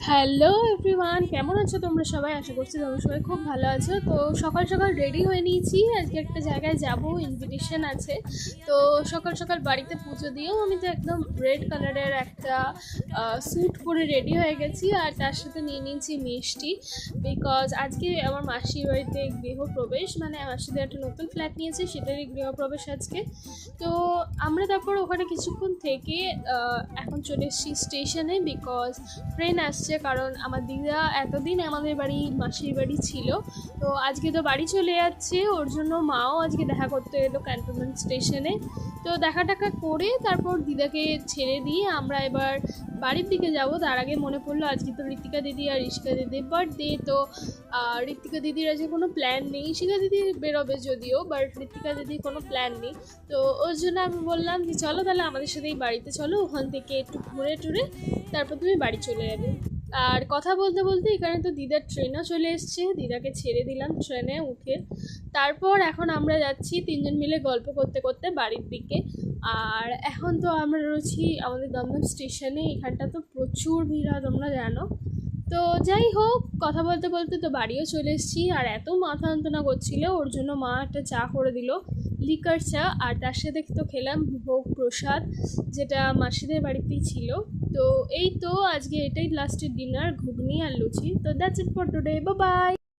Hello everyone, কেমন আছো তোমরা সবাই? আশা করছি তোমরা সবাই খুব ভালো আছো। তো সকাল সকাল রেডি হয়ে নিয়েছি, আজকে একটা জায়গায় যাব, ইনভিটেশন আছে। তো সকাল সকাল বাড়িতে পুজো দিয়েও আমি তো একদম রেড কালারের একটা স্যুট পরে রেডি হয়ে গেছি, আর তার সাথে নিয়ে নিয়েছি মিষ্টি। বিকজ আজকে আমার মাসির বাড়িতে গৃহপ্রবেশ, মানে মাসিদের একটা নতুন ফ্ল্যাট নিয়েছে, সেটারই গৃহপ্রবেশ আজকে। তো আমরা তারপর ওখানে কিছুক্ষণ থেকে এখন চলে এসেছি স্টেশনে, বিকজ ট্রেন আসছে। কারণ আমার দিদা এতদিন আমাদের বাড়ি মাসির বাড়ি ছিল, তো আজকে তো বাড়ি চলে যাচ্ছে, ওর জন্য মাও আজকে দেখা করতে এলো ক্যান্টনমেন্ট স্টেশনে। তো দেখা টাকা করে তারপর দিদাকে ছেড়ে দিয়ে আমরা এবার বাড়ির দিকে যাব। তার আগে মনে পড়লো আজকে তো ঋতিকা দিদি আর ঋষিকা দিদির বার্থডে। তো ঋতিকা দিদির আজকে কোনো প্ল্যান নেই, ঋষিকা দিদি বেরোবে যদিও, বাট ঋতিকা দিদির কোনো প্ল্যান নেই। তো ওর জন্য আমি বললাম যে চলো তাহলে আমাদের সাথেই বাড়িতে চলো, ওখান থেকে একটু ঘুরে টুরে তারপর তুমি বাড়ি চলে যাবে। আর কথা বলতে বলতে এখানে তো দিদার ট্রেনও চলে এসছে, দিদাকে ছেড়ে দিলাম ট্রেনে উঠে। তারপর এখন আমরা যাচ্ছি তিনজন মিলে গল্প করতে করতে বাড়ির দিকে। আর এখন তো আমরা রয়েছি আমাদের দমদম স্টেশনে, এখানটা তো প্রচুর ভিড় হয় তোমরা জানো। তো যাই হোক, কথা বলতে বলতে তো বাড়িও চলে এসেছি। আর এত মাথা যন্ত্রণা করছিল, ওর জন্য মা একটা চা করে দিল, লিকার চা। আর তার সাথে তো খেলাম ভোগ প্রসাদ, যেটা মাসিদের বাড়িতেই ছিল। তো এই তো আজকে এটাই লাস্টের ডিনার, ঘুগনি আর লুচি। তো that's it for today, bye bye.